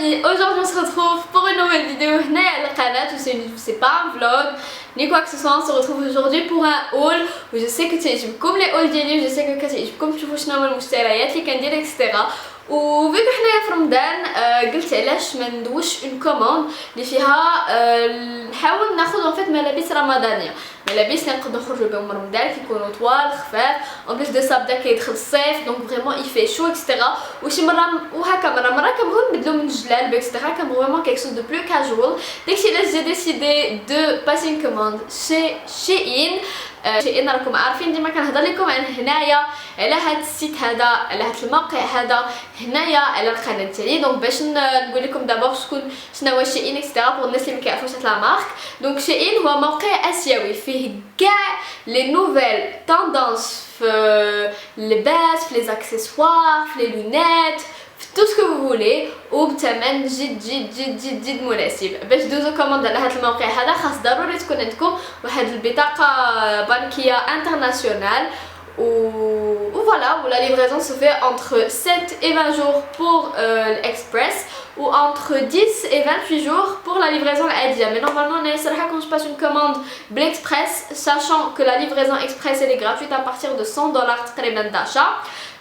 amis, aujourd'hui on se retrouve pour une nouvelle vidéo هنايا على القناة ou c'est pas un vlog ni quoi que ce soit. On se retrouve aujourd'hui pour un haul où je sais que تعجبكم les hauls ديالي, je sais que كتعجبكم تشوفوا شنو هما المشتريات اللي كندير etc. و فيك حنايا في رمضان قلت علاش ما ندوش اون كوموند اللي فيها نحاول ناخذ ان فيت ملابس رمضانيه, ملابس اللي نقدروا نخرجوا بهم رمضان كيكونوا طوال خفاف. اون بليس دو سا بدا كيدخل الصيف دونك فريمون يفي شو اكسترا. وشي مره وهكا مره كنبغيو نبدلو من الجلال اكسترا, كنبغيو فريمون كيك شوز دو بلو كاجوال. داكشي علاش جي ديسيدي دو باسي اون كوموند شي شيئين. شيئين راكم عارفين ديما كنهضر لكم عن هنايا على هاد السيت هذا, على هاد الموقع هذا هنايا على القناه ديالي. دونك باش نقول لكم دابا شنو هو شيئين اكسترا بور الناس اللي ما كيعرفوش هاد لا مارك. دونك شيئين هو موقع اسيوي فيه كاع لي نوفيل توندونس في اللباس, في لي اكسسوار, في لي لونيت, tout ce que vous voulez وبثمن جد مناسب. باش دوزو كوموند على هذا الموقع هذا خاص ضروري تكون عندكم واحد البطاقه بنكيه انترناسيونال ou voilà, où la livraison se fait entre 7 et 20 jours pour l'express ou entre 10 et 28 jours pour la livraison l'Adia. Mais normalement, quand je passe une commande l'express, sachant que la livraison express elle est gratuite à partir de $100 d'achat.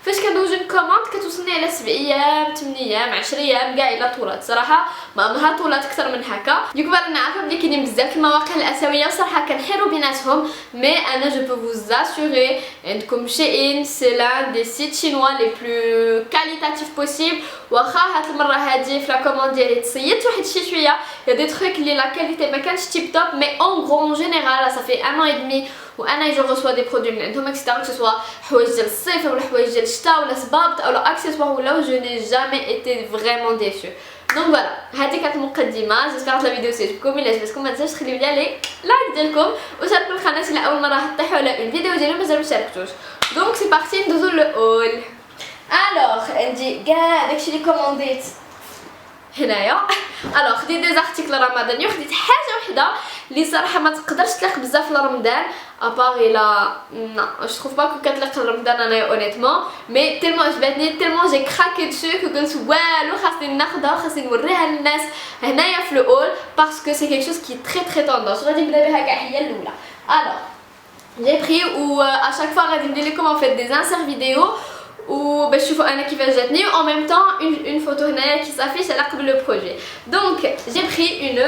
فاش كندوز اون كوموند كتوصلني على 7 ايام 8 ايام 10 ايام كاع الا طولات. صراحه ما عمرها طولات اكثر من هكا. ديك انا عارفه بلي كاينين بزاف المواقع الاسيويه صراحه كنحيروا بيناتهم, مي انا جو بو فوز اسوري عندكم شيئين سي لان دي سيت شينوا لي بلو كاليتاتيف بوسيبل. واخا هاد المره هادي في لا كوموند ديالي تصيدت واحد شي شويه يا دي تروك اللي لا كاليتي ما كانش تيب توب, مي اون غرون جينيرال ça fait 1 an et demi وانا جو ريسوا دي برودوي من عندهم اكسترا, كو سوا حوايج ديال الصيف ولا حوايج ديال الشتاء ولا صبابط ولا اكسسوار ولا جو ني جامي ايتي فريمون ديسو. دونك فوالا هذه كانت المقدمه. جيسبر لا فيديو تعجبكم. الا عجبتكم ما تنساوش تخليو لي لايك ديالكم وشاركوا القناه الا اول مره طيحوا على اون فيديو ديالي مازال ما شاركتوش. دونك سي بارتي ندوزو لو هول. الوغ عندي كاع داكشي اللي كومونديت هنايا. الوغ خديت دي زارتيكل رمضاني وخديت حاجه وحده اللي صراحه ما تقدرش تلاق بزاف لرمضان ابار الا لا جو تروف با كو كتلاق لرمضان انايا اونيتمون, مي تيلمون عجبتني تيلمون جي كراكي دسو كو قلت والو خاصني ناخذها وخاصني نوريها للناس هنايا في لو هول باسكو سي كيك شوز كي تري تري توندونس. غادي نبدا بها كاع هي الاولى. الوغ جي بري و ا شاك فوا غادي ندير لكم ان فيت دي انسير فيديو وباش تشوفوا انا كيفاش جاتني او ميم طون اون فوتو هنايا كي صافيش على قبل لو بروجي. دونك جي بري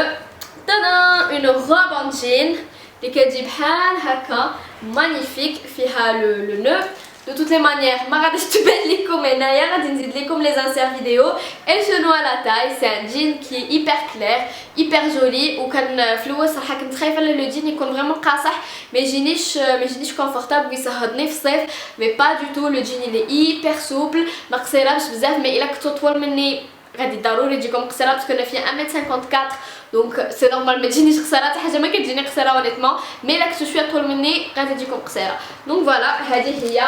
اون روب ان جين اللي كتجي بحال هكا مانيفيك فيها لو نو. De toutes les manières, ما غاديش تبان لكم هنايا, غادي نزيد لكم les inserts vidéo. Elle se noue à la taille, c'est un jean qui est hyper clair, hyper joli. وكان في الاول صراحه كنت خايفه على لو جين يكون فريمون قاصح ما يجينيش كونفورتابل ويسهضني في الصيف, مي با دو تو. لو جين اللي hyper souple ما قصيرهش بزاف, مي الا كنتو طول مني غادي ضروري تجيكم قصيره باسكو انا فيها 1m54 دونك سي نورمال ما تجينيش قصيره, حتى حاجه ما كتجيني قصيره اونيتمون, مي الا كنتو شويه طول مني غادي تجيكم قصيره. دونك فوالا هذه هي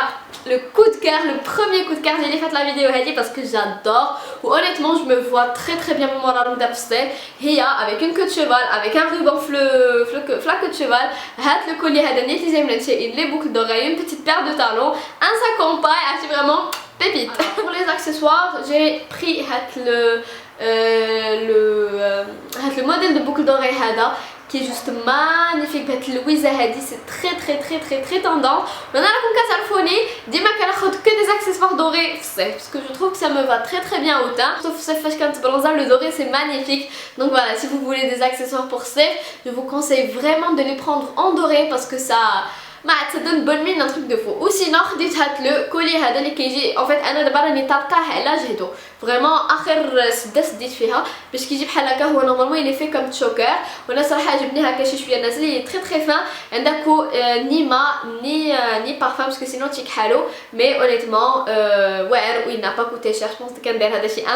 le coup de cœur, le premier coup de cœur. J'ai fait la vidéo parce que j'adore. Ou honnêtement je me vois très bien moi la Ramadan Fsel. Hiya avec une queue de cheval, avec un ruban queue de cheval. Hat le collier hada utilisé les boucles d'oreilles, une petite paire de talons, un sac en paille, c'est vraiment pépite. Pour les accessoires, j'ai pris le modèle de boucle d'oreille hada qui est juste magnifique. بهاد اللويزه هادي سي très tendance. وانا راكم كتعرفوني ديما كناخذ كو دي اكسسوار دوري في الصيف باسكو جو trouve que ça me va très bien au teint. Sauf في الصيف فاش كنتبرونزا le doré c'est magnifique. Donc voilà, si vous voulez des accessoires pour الصيف je vous conseille vraiment de les prendre en doré parce que ça donne bonne mine, un truc de fou. Ou sinon خديت هاد لو كولي هذا اللي كيجي en fait انا دابا راني طابقاه على جهدو فريمون اخر سده سديت فيها باش كيجي بحال هكا. هو نورمالمون اللي في كوم تشوكر وانا صراحه عجبني هكا شي شويه نازل لي تري فان. عندكو ني ما ني بارفان باسكو سينو تيكحالو, مي اونيتمون واعر وي نا با كوتي شير. جو بونس كان داير هذا شي $1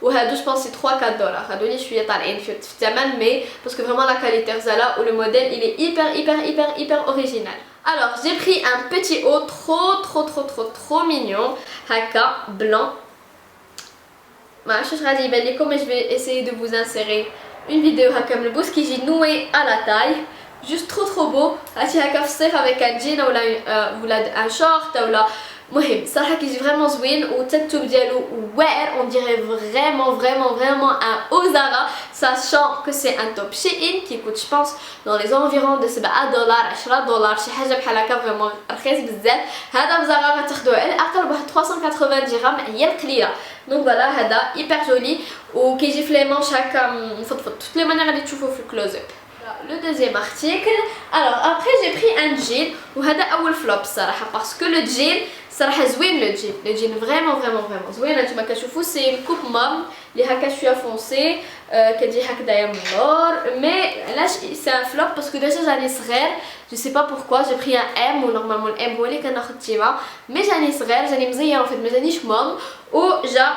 وهادو جو بونس 3-4 دولار. هادو لي شويه طالعين في الثمن, مي باسكو فريمون لا كاليتي غزاله و لو موديل il est hyper original. Alors j'ai pris un petit haut trop mignon haka blanc. ما عرفتش واش غادي يبان لكم, mais je vais essayer de vous insérer une vidéo haka من البوس كيجي noué à la taille. Juste trop beau. هاتي هكا في الصيف avec un jean ولا un short ولا المهم صراحه كيجي فريمون زوين والتكتب ديالو واعر on dirait vraiment un haut Zara sachant que c'est un top Shein qui coûte je pense dans les environs de $7 $10 شي حاجه بحال هكا فريمون رخيص بزاف. هذا في زارا غتاخدوه على الاقل بواحد 380 درهم هي القليله. دونك فوالا هذا ايبر جولي وكيجي في لي مانش هكا مفضفض توت لي مانيير غادي تشوفوه في الكلوز اب. Le deuxième article, alors après j'ai pris un jean وهذا اول فلوب الصراحه parce que le jean صراحه زوين le jean vraiment زوين. نتوما كتشوفوا سي الكوب مام اللي هكا شويه فونسي كتجي هكذايا من اللور مي علاش سي ان فلوب باسكو ديجا جاني صغير جو سي با بوركوا جو بري ان ام ونورمالمون الام هو اللي كناخذ تيما مي جاني صغير جاني مزيان فيت ما جانيش مام وجا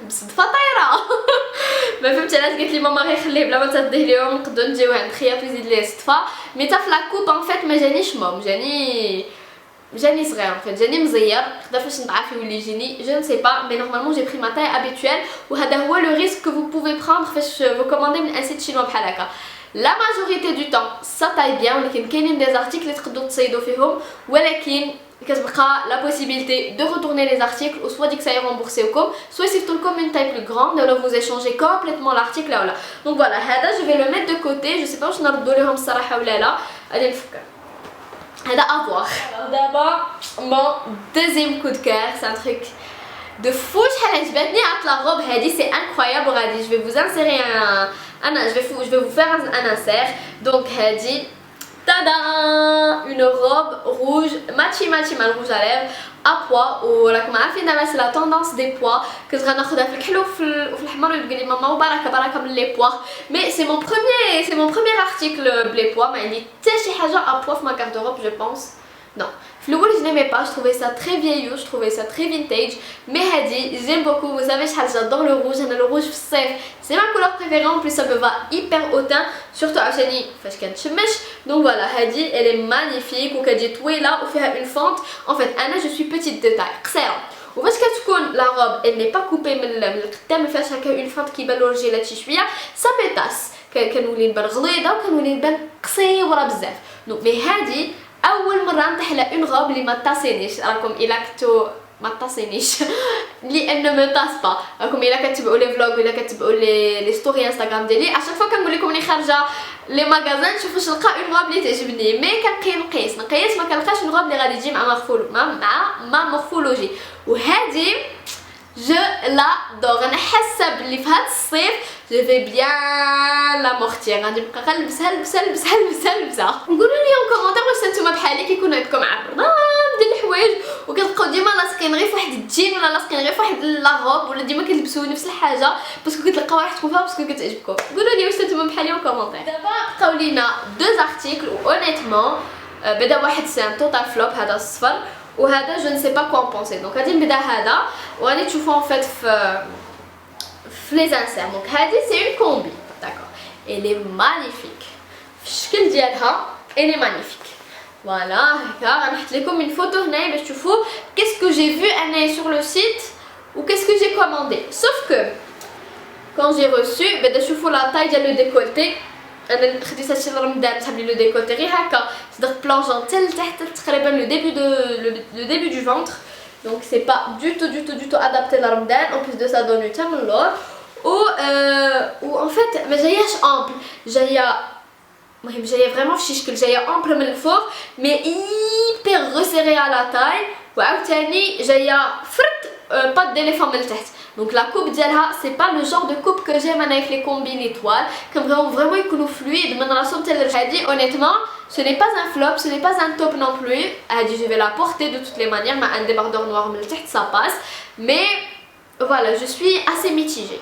بصدفه طايره ما فهمتش علاش قالت لي ماما غير خليه بلا ما تديه ليهم نقدروا نجيو عند خياط يزيد ليه صدفه مي تا في لا كوب ان فيت ما جانيش مام جاني صغير en fait جاني مزير خدا فاش نضعف يولي يجيني je ne sais pas mais normalement j'ai pris ma taille habituelle وهذا هو le risque que vous pouvez prendre فاش vous commandez من ان سيت شينوا بحال هكا. La majorité du temps ça taille bien ولكن كاينين دي زارتيكل اللي تقدروا تصيدوا فيهم ولكن كتبقى la possibilité de retourner les articles ou soit ديك ساي rembourser soit يصيفطوا لكم une taille plus grande ولا vous échangez complètement l'article ولا. Donc voilà هذا je vais le mettre de côté je sais pas واش نردوا لهم الصراحه ولا لا غادي نفكر. هذا افوار. دابا mon deuxième coup de cœur c'est un truc de fou شحال عجبتني عرفت لا روب هذه سي انكرويابل غادي je vais vous insérer je vais vous faire un insert. donc هذه tada une robe rouge matchy mal rouge à lèvres à pois وراكم عارفين دابا سي لا طوندونس دي بوا كنت غناخذها في الحلو وفي الحمر ويقول لي ماما وبركه من لي بوا مي سي مون بروميير ارتيكل بلي بوا ما عندي حتى شي حاجه ا بوا في ما كاردروب جو بونس نو. في الاول je n'aimais pas je trouvais ça très vieillot je trouvais ça très vintage mais هادي j'aime beaucoup vous savez شحال j'adore le rouge انا le rouge في الصيف c'est ma couleur préférée en plus ça me va hyper hautaine surtout عشاني فاش كنتشمش. donc voilà هادي elle est magnifique وكتجي طويله وفيها une fente en fait انا je suis petite de taille قصيره وفاش كتكون لا روب elle n'est pas coupée من القدام ما فيهاش هكا une fente كيبان له الرجيلات شي شويه ça m'étasse كنولي نبان غليظه وكنولي نبان قصيره بزاف. donc مي هادي اول مره نطيح على اون روب اللي ما تاسينيش راكم الا كنتو ما تاسينيش اللي ان مو تاس با راكم الا كتبعوا لي فلوغ ولا كتبعوا لي ستوري انستغرام ديالي اشاك فوا كنقول لكم راني خارجه لي ماغازان نشوف واش نلقى اون روب اللي تعجبني مي كنقيس ما كنلقاش اون روب اللي غادي تجي مع مورفولوجي وهذه جو لادور. انا حاسه بلي في هذا الصيف جو في بيان لا مورتير غادي نبقى غنلبسها قولوا لي ان كومونتير واش نتوما بحالي كيكون عندكم عرض ديال الحوايج وكتبقاو ديما لاصقين غير فواحد الجين ولا لاصقين غير فواحد لا روب ولا ديما كتلبسوا نفس الحاجه باسكو كتلقاو راحتكم فيها باسكو كتعجبكم. قولوا لي واش نتوما بحالي ان كومونتير. دابا بقاو لينا دو ارتيكل اونيتمون بدا واحد سي ان توتال فلوب هذا الصفر وهذا جو نسي با كوا بونسي. دونك غادي نبدا هذا وغادي تشوفوا ان فيت في لي انسير. دونك هذه سي اون كومبي داكور elle est magnifique في الشكل ديالها elle est magnifique. فوالا هكا غنحط لكم من فوتو هنايا باش تشوفوا كيسكو جي فو انايا سور لو سيت و كيسكو جي كوموندي سوف كو كون جي روسو بدا تشوفوا لا تاي ديال لو ديكولتي انا خديت هادشي لرمضان سحب لي لو ديكولتي غير هكا درت بلونجون حتى لتحت تقريبا لو ديبي دو فونتر. donc c'est pas du tout adapté لرمضان en plus de ça donne حتى من اللور و en fait ما جاياش امبل المهم جايه فريمون في شي شكل جايه امبل من الفوق مي ايبر ريسيري على تاي وعاوتاني جايه فرد با ديليفون من التحت. donc la coupe ديالها c'est pas le genre de coupe que j'aime انا في les combis l'étoile كنبغيهم فريمون يكونوا فلويد من راسهم حتى لهادي. honnêtement ce n'est pas un flop ce n'est pas un top non plus هادي je vais la porter de toutes les manières مع un débardeur noir من التحت ça passe mais voilà je suis assez mitigée.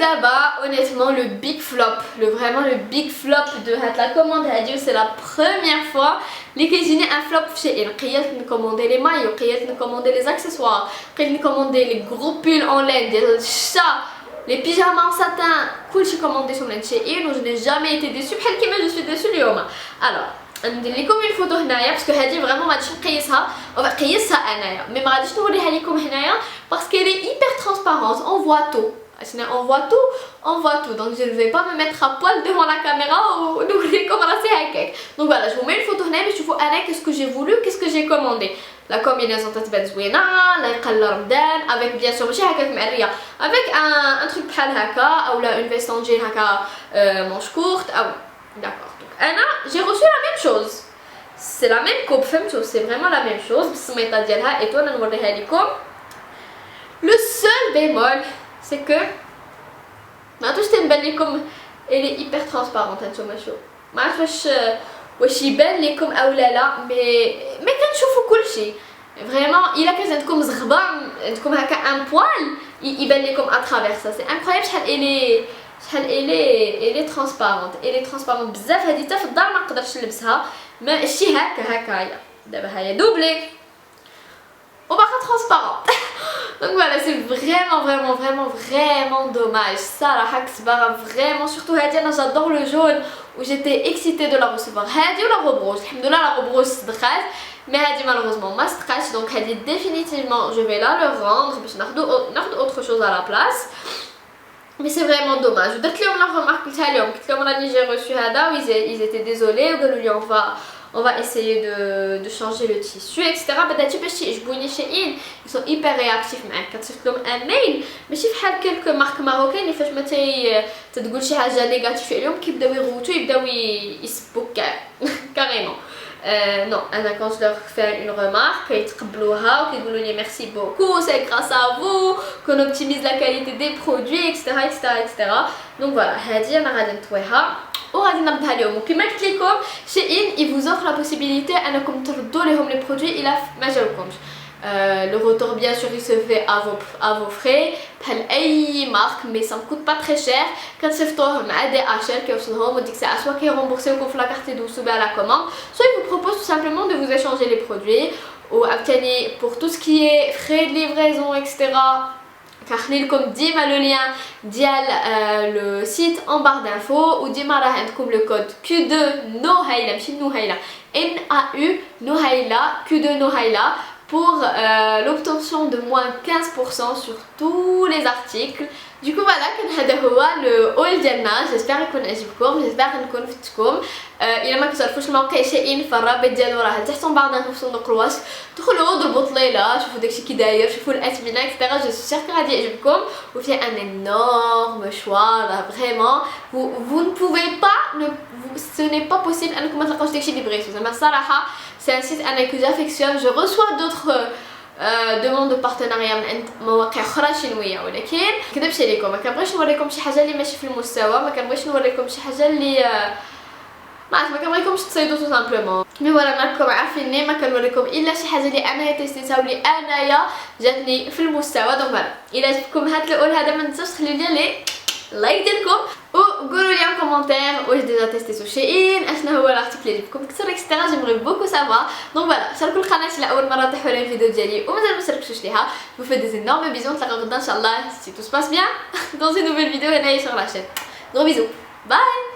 d'abord honnêtement le big flop vraiment le big flop de la commande هادي c'est la première fois اللي كيجيني ان فلوب في شي لقيت نكوموندي لي مايو لقيت نكوموندي لي اكسسوار لقيت نكوموندي لي غرو بول اون لين ديال الشتا لي بيجاما en satin كلشي كومونديتهم من شي و je n'ai jamais été déçue بحال كيما جو سوي déçue اليوم. alors ندير لكم اون فوتو هنايا باسكو هادي فريمون ما غاديش نقيسها قيسها انايا مي ما غاديش نوريها لكم هنايا باسكو elle est hyper transparente on voit tout on voit tout donc je ne vais pas me mettre à poil devant la caméra ou نوريكم راسي هكاك. donc voilà je vous mets une photo هنا باش تشوفوا انا qu'est-ce que j'ai voulu qu'est-ce que j'ai commandé. لا كومبينيزون تتبان زوينه لا يقل رمضان افيك بيان سور ماشي هكاك معريه افيك ان تروك بحال هكا او لا اون فيستون جين هكا مونش كورت او داكور. انا جي روسو لا ميم شوز سي لا ميم كوب فهمتو سي فريمون لا ميم شوز بالسميطه ديالها ايتو انا نوريها لكم. لو سول بيمول سي كو ما عرفتش تنبان لكم الي هيبر ترانسبارونت هانتوما شوف ما عرفتش واش يبان لكم او لا مي كنشوفوا كلشي فريمون الا كانت عندكم زغبه عندكم هكا ان بوال يبان لكم اترافير سا سي انكرويبل شحال الي ترانسبارونت بزاف. هذه حتى في الدار ما نقدرش نلبسها ماشي هكايا دابا هيا دوبلي وباقا ترانسبارونت. Donc voilà, c'est vraiment dommage. صراحة كتباغا vraiment surtout هادي انا j'adore le jaune où j'étais excitée de la recevoir. هادي ولا روب روج الحمد لله لا روب روج صدقات mais هادي malheureusement ما صدقاتش donc هادي définitivement je vais la le rendre باش ناخذ autre chose à la place. Mais c'est vraiment dommage. درت لهم لا remarque قلتها لهم قلت لهم راني جي reçu هذا و ils étaient désolés وقالوا لي on va essayer de changer le tissu etc. بدات باش يعجبوني شيئين ils sont hyper réactifs معاك كتصيفط لهم ان ميل ماشي بحال كلك مارك ماروكين فاش ما تقول شي حاجه نيجاتيف عليهم كيبداو يغوتو يبداو يسبوك كاريمون. نو انا كون جو لور فير اون ريمارك كيتقبلوها وكيقولوا لي ميرسي بوكو سي غراس ا فو كون اوبتيميز لا كاليتي دي برودوي اكسترا اكسترا اكسترا. دونك فوالا هادي انا غادي نطويها وغادي نردها لهم. وكما قلت لكم شيئين il vous offre la possibilité انكم تردوا لهم لي برودوي الا ما جاوكمش. Le retour bien sûr il se fait à vos frais بحال اي مارك مي ça me coûte pas très cher. كتصيفطوه مع دي اشير كيوصلهم وديك الساعه سوا كيرمبورسيوكم في لاكارت يدوزو بها لا كوموند soit il vous propose tout simplement de vous échanger les produits. وعاوتاني pour tout ce qui est frais de livraison etc. كنخلي لكم ديما لو لين ديال لو سيت ان بار دانفو وديما راه عندكم لو كود Q2 نوهيلا ماشي نوهيلا NAU نوهيلا Q2 نوهيلا pour l'obtention de moins 15% sur tous les articles. Du coup voilà كان هذا هو لو اول ديالنا. جيسبر يكون عجبكم جيسبر نكون فدتكم. الا ما كتعرفوش الموقع شيئين فالرابط ديالو راه تحت بعضنا في صندوق الوصف دخلوا ضربوا طليله شوفوا داكشي كي داير شوفوا الاثمنه اكسترا. جو سي سيغ غادي يعجبكم وفيه ان انورم شوا راه فريمون vous ne pouvez pas ce n'est pas possible انكم ما تلقاوش داكشي اللي بغيتو زعما الصراحه. سي ان سيت انا كو جافيكسيون جو reçois d'autres دوموند دو بارتناريا من عند مواقع اخرى شينويه ولكن كنكذبش عليكم ما كنبغيش نوريكم شي حاجه اللي ماشي في المستوى ما كنبغيش نوريكم شي حاجه اللي ما كنبغيكمش تصيدوا تو سامبلومون. مي فوالا راكم عارفيني ما كنوريكم الا شي حاجه اللي انايا تيستيتها واللي انايا جاتني في المستوى. دونك فوالا الا عجبكم هاد الاول هذا ما تنساوش تخليو لي لايك ديالكم وقولوا لي ان كومونتير واش ديجا تيستيتو شيئين اشنا هو الارتيكل اللي عجبكم اكثر اكسترا. جيمري بوكو سافا. دونك فوالا شاركوا القناه الى اول مره طيحوا لي الفيديو ديالي ومازال ما شاركتوش ليها. جو في دي انورم بيزون نتلاقاو غدا ان شاء الله سي تو سباس بيان دون سي نوفيل فيديو هنايا sur la chaîne. Gros bisous. Bye.